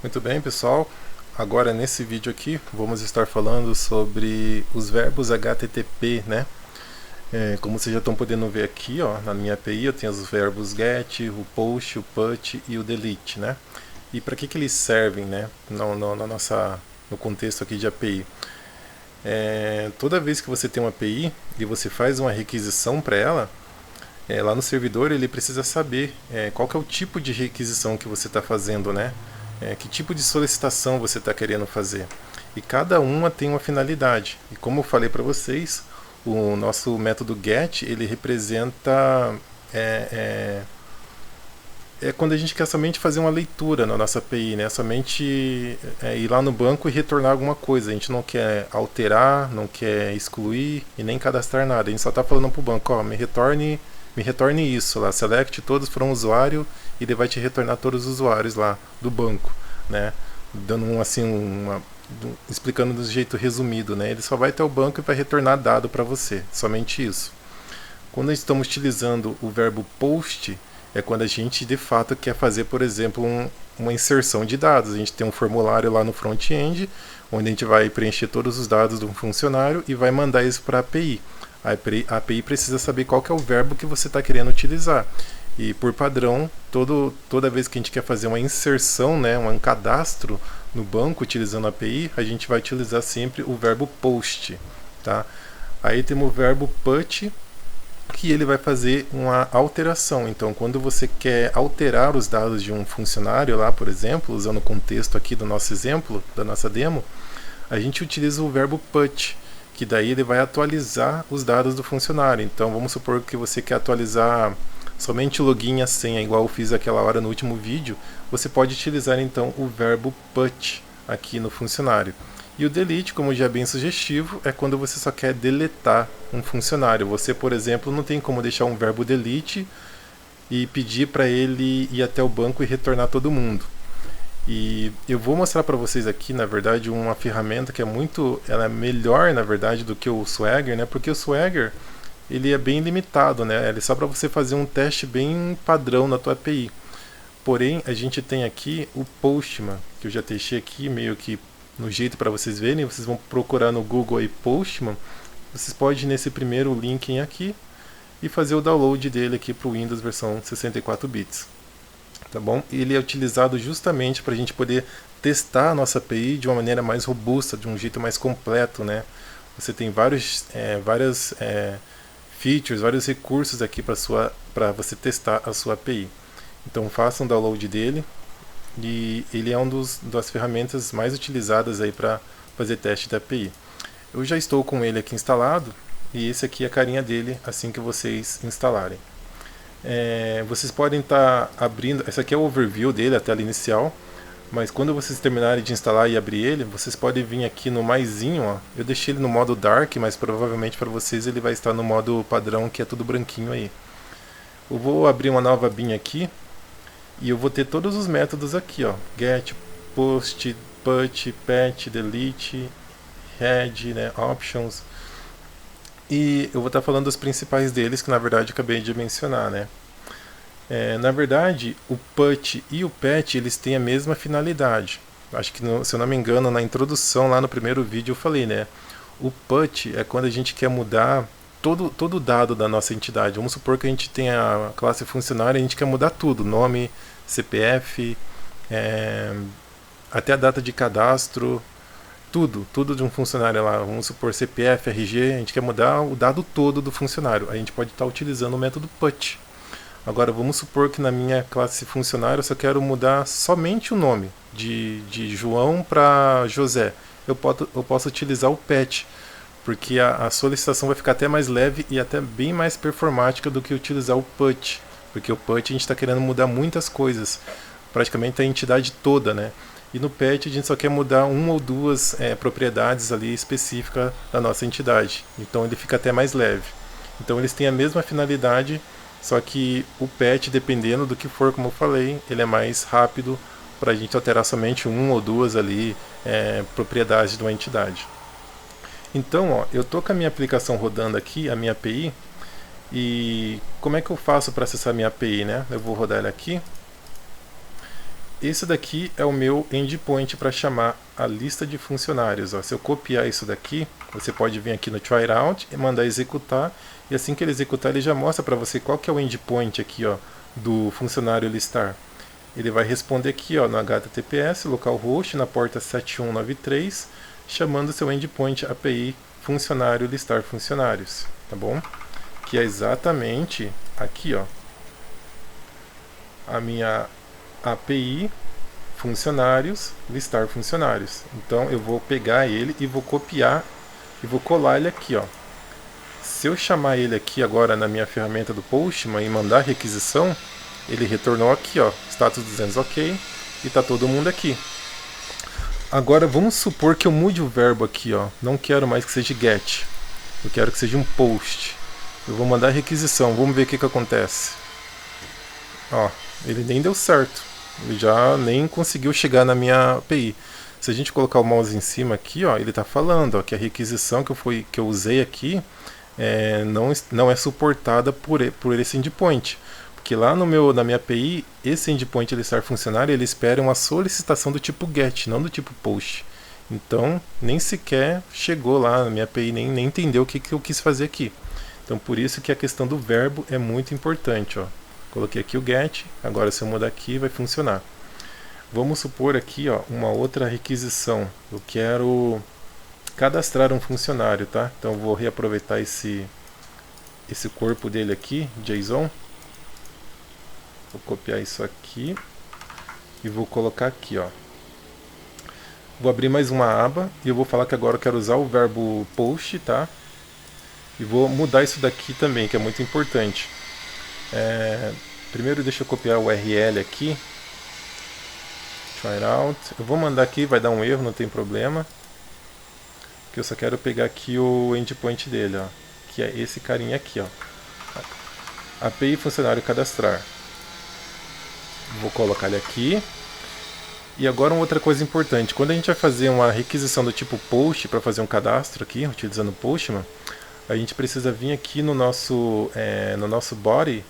Muito bem, pessoal. Agora nesse vídeo aqui vamos estar falando sobre os verbos HTTP, né? Como vocês já estão podendo ver aqui, ó, na minha API eu tenho os verbos get, o post, o put e o delete, né? E para que eles servem, né? No contexto aqui de API. Toda vez que você tem uma API e você faz uma requisição para ela, lá no servidor ele precisa saber qual que é o tipo de requisição que você está fazendo, né? Que tipo de solicitação você está querendo fazer. E cada uma tem uma finalidade. E como eu falei para vocês, o nosso método get ele representa quando a gente quer somente fazer uma leitura na nossa API, né? Somente ir lá no banco e retornar alguma coisa. A gente não quer alterar, não quer excluir e nem cadastrar nada. A gente só está falando para o banco, ó, me retorne isso lá, select todos para um usuário e ele vai te retornar todos os usuários lá do banco, né? Dando explicando do jeito resumido, né? Ele só vai até o banco e vai retornar dado para você, somente isso. Quando estamos utilizando o verbo post, é quando a gente de fato quer fazer, por exemplo, uma inserção de dados. A gente tem um formulário lá no front-end, onde a gente vai preencher todos os dados de um funcionário e vai mandar isso para a API. A API precisa saber qual que é o verbo que você está querendo utilizar. E por padrão, toda vez que a gente quer fazer uma inserção, né, um cadastro no banco utilizando a API, a gente vai utilizar sempre o verbo post. Tá? Aí temos o verbo put, que ele vai fazer uma alteração. Então, quando você quer alterar os dados de um funcionário lá, por exemplo, usando o contexto aqui do nosso exemplo, da nossa demo, a gente utiliza o verbo put, que daí ele vai atualizar os dados do funcionário. Então, vamos supor que você quer atualizar somente o login e a senha, igual eu fiz aquela hora no último vídeo, você pode utilizar então o verbo put aqui no funcionário. E o delete, como já é bem sugestivo, é quando você só quer deletar um funcionário. Você, por exemplo, não tem como deixar um verbo delete e pedir para ele ir até o banco e retornar todo mundo. E eu vou mostrar para vocês aqui, na verdade, uma ferramenta que ela é melhor, na verdade, do que o Swagger, né? Porque o Swagger, ele é bem limitado, né? Ele é só para você fazer um teste bem padrão na tua API. Porém, a gente tem aqui o Postman, que eu já testei aqui meio que no jeito para vocês verem. Vocês vão procurar no Google aí Postman. Vocês podem ir nesse primeiro link aqui e fazer o download dele aqui para o Windows versão 64 bits. Tá bom? Ele é utilizado justamente para a gente poder testar a nossa API de uma maneira mais robusta, de um jeito mais completo, né? Você tem várias features, vários recursos aqui para você testar a sua API. Então faça um download dele e ele é das ferramentas mais utilizadas aí para fazer teste da API. Eu já estou com ele aqui instalado e esse aqui é a carinha dele assim que vocês instalarem. Vocês podem estar abrindo, esse aqui é o overview dele, a tela inicial, mas quando vocês terminarem de instalar e abrir ele, vocês podem vir aqui no maisinho, ó. Eu deixei ele no modo dark, mas provavelmente para vocês ele vai estar no modo padrão, que é tudo branquinho aí. Eu vou abrir uma nova abinha aqui e eu vou ter todos os métodos aqui, ó. Get, post, put, patch, delete, head, né, options. E eu vou estar falando dos principais deles, que na verdade eu acabei de mencionar, né? Na verdade, o put e o patch eles têm a mesma finalidade. Acho que, se eu não me engano, na introdução lá no primeiro vídeo eu falei, né? O put é quando a gente quer mudar todo o dado da nossa entidade. Vamos supor que a gente tenha a classe funcionária e a gente quer mudar tudo, nome, CPF, até a data de cadastro, tudo de um funcionário lá. Vamos supor CPF, RG, a gente quer mudar o dado todo do funcionário. A gente pode estar utilizando o método put. Agora vamos supor que na minha classe funcionário eu só quero mudar somente o nome, de João para José. Eu posso utilizar o patch, porque a solicitação vai ficar até mais leve e até bem mais performática do que utilizar o put, porque o put a gente está querendo mudar muitas coisas, praticamente a entidade toda, né? E no patch a gente só quer mudar uma ou duas propriedades ali específicas da nossa entidade, então ele fica até mais leve. Então eles têm a mesma finalidade, só que o patch, dependendo do que for, como eu falei, ele é mais rápido para a gente alterar somente uma ou duas ali propriedades de uma entidade. Então, ó, eu estou com a minha aplicação rodando aqui, a minha API, e como é que eu faço para acessar a minha API, né? Eu vou rodar ela aqui. esse daqui é o meu endpoint para chamar a lista de funcionários. Ó. Se eu copiar isso daqui, você pode vir aqui no tryout e mandar executar. E assim que ele executar, ele já mostra para você qual que é o endpoint aqui, ó, do funcionário listar. Ele vai responder aqui, ó, no HTTPS, localhost, na porta 7193, chamando seu endpoint API funcionário listar funcionários, tá bom? Que é exatamente aqui, ó, a minha API funcionários listar funcionários. Então eu vou pegar ele e vou copiar e vou colar ele aqui, ó. Se eu chamar ele aqui agora na minha ferramenta do Postman e mandar requisição, ele retornou aqui, ó, status 200 ok, e tá todo mundo aqui. Agora vamos supor que eu mude o verbo aqui, ó. Não quero mais que seja get. Eu quero que seja um post. Eu vou mandar requisição, vamos ver o que acontece. Ó, ele nem deu certo. Ele já nem conseguiu chegar na minha API. Se a gente colocar o mouse em cima aqui, ó, ele está falando, ó, que a requisição que eu usei aqui não é suportada por esse endpoint. Porque lá na minha API, esse endpoint listar funcionário, ele espera uma solicitação do tipo GET, não do tipo POST. Então, nem sequer chegou lá na minha API, nem entendeu o que eu quis fazer aqui. Então, por isso que a questão do verbo é muito importante. Ó. Coloquei aqui o GET, agora se eu mudar aqui vai funcionar. Vamos supor aqui, ó, uma outra requisição. Eu quero cadastrar um funcionário, tá? Então eu vou reaproveitar esse corpo dele aqui, JSON. Vou copiar isso aqui e vou colocar aqui, ó. Vou abrir mais uma aba e eu vou falar que agora eu quero usar o verbo post, tá? E vou mudar isso daqui também, que é muito importante. Primeiro deixa eu copiar o URL aqui. Tryout. Eu vou mandar aqui, vai dar um erro, não tem problema. Porque eu só quero pegar aqui o endpoint dele, ó. Que é esse carinha aqui, ó. API funcionário cadastrar. Vou colocar ele aqui. E agora uma outra coisa importante. Quando a gente vai fazer uma requisição do tipo post para fazer um cadastro aqui, utilizando o Postman, a gente precisa vir aqui no nosso body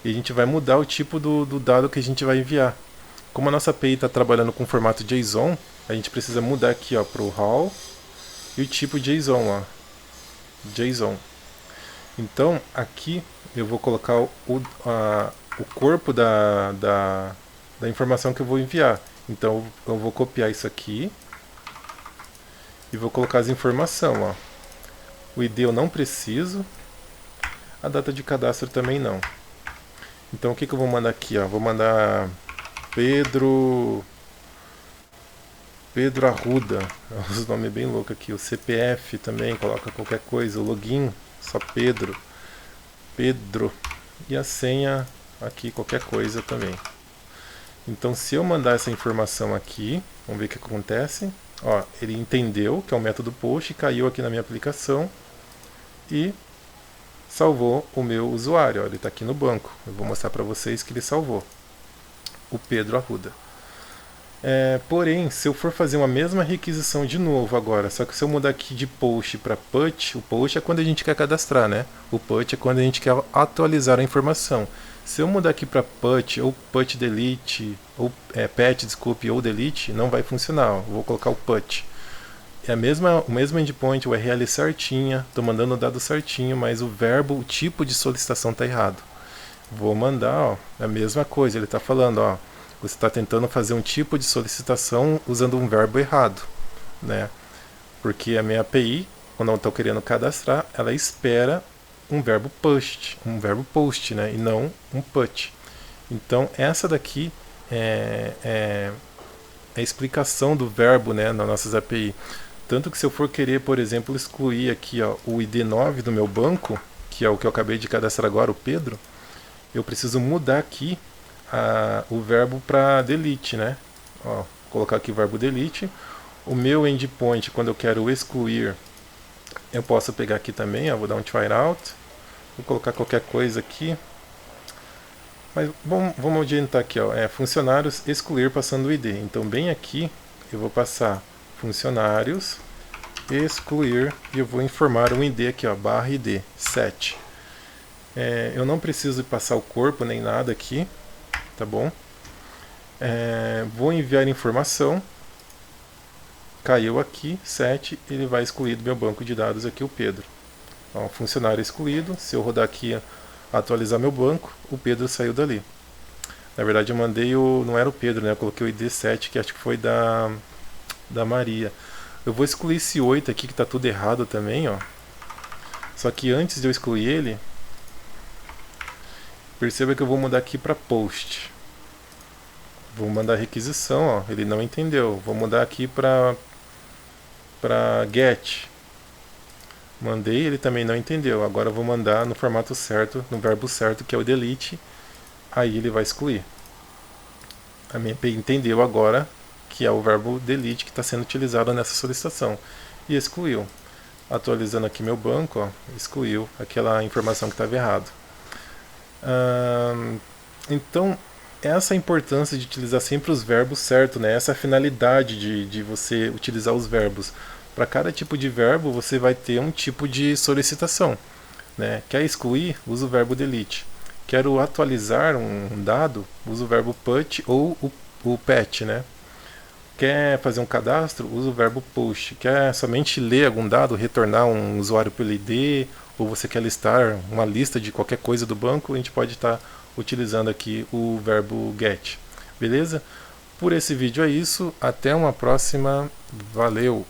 e a gente vai mudar o tipo do dado que a gente vai enviar. Como a nossa API está trabalhando com formato JSON, a gente precisa mudar aqui para o raw e o tipo JSON. Ó, JSON. Então aqui eu vou colocar o corpo da informação que eu vou enviar. Então eu vou copiar isso aqui e vou colocar as informações. Ó. O ID eu não preciso, a data de cadastro também não. Então o que eu vou mandar aqui? Ó? Vou mandar Pedro Arruda, os nomes bem loucos aqui. O CPF também, coloca qualquer coisa. O login, só Pedro. E a senha aqui, qualquer coisa também. Então se eu mandar essa informação aqui, vamos ver o que acontece. Ó, ele entendeu que é o método post, caiu aqui na minha aplicação e salvou o meu usuário. Ó, ele está aqui no banco. Eu vou mostrar para vocês que ele salvou. O Pedro Arruda. Porém, se eu for fazer uma mesma requisição de novo agora, só que se eu mudar aqui de post para put, o post é quando a gente quer cadastrar, né? O put é quando a gente quer atualizar a informação. Se eu mudar aqui para put ou put delete, ou pet, desculpe, ou delete, não vai funcionar. Ó. Vou colocar o put. É o mesmo endpoint, o URL certinha, estou mandando o dado certinho, mas o verbo, o tipo de solicitação está errado. Vou mandar, ó, a mesma coisa, ele está falando, ó, você está tentando fazer um tipo de solicitação usando um verbo errado, né? Porque a minha API, quando eu estou querendo cadastrar, ela espera um verbo post, né? E não um put. Então essa daqui é a explicação do verbo, né, nas nossas API. Tanto que se eu for querer, por exemplo, excluir aqui, ó, o ID9 do meu banco, que é o que eu acabei de cadastrar agora, o Pedro, eu preciso mudar aqui o verbo para delete, né? Ó, colocar aqui o verbo delete. O meu endpoint, quando eu quero excluir, eu posso pegar aqui também, ó, vou dar um tryout, vou colocar qualquer coisa aqui. Mas vamos adiantar aqui, ó, funcionários excluir passando o ID. Então bem aqui eu vou passar funcionários excluir e eu vou informar um ID aqui, ó, /ID 7. Eu não preciso passar o corpo nem nada aqui, tá bom? Vou enviar informação, caiu aqui, 7, ele vai excluir do meu banco de dados aqui o Pedro. Ó, funcionário excluído, se eu rodar aqui atualizar meu banco, o Pedro saiu dali. Na verdade eu mandei não era o Pedro, né? Eu coloquei o ID 7, que acho que foi da Maria. Eu vou excluir esse 8 aqui, que está tudo errado também, ó. Só que antes de eu excluir ele, perceba que eu vou mudar aqui para post. Vou mandar requisição, ó. Ele não entendeu. Vou mudar aqui para get. Mandei, ele também não entendeu. Agora eu vou mandar no formato certo, no verbo certo, que é o delete. Aí ele vai excluir. A minha API entendeu agora que é o verbo delete que está sendo utilizado nessa solicitação. E excluiu. Atualizando aqui meu banco, ó, excluiu aquela informação que estava errada. Então, essa é a importância de utilizar sempre os verbos certos, né? Essa é a finalidade de você utilizar os verbos. Para cada tipo de verbo, você vai ter um tipo de solicitação. Né? Quer excluir? Usa o verbo delete. Quero atualizar um dado? Usa o verbo put ou o pat, né? Quer fazer um cadastro? Usa o verbo post. Quer somente ler algum dado, retornar um usuário pelo ID, ou você quer listar uma lista de qualquer coisa do banco, a gente pode estar utilizando aqui o verbo get. Beleza? Por esse vídeo é isso. Até uma próxima. Valeu!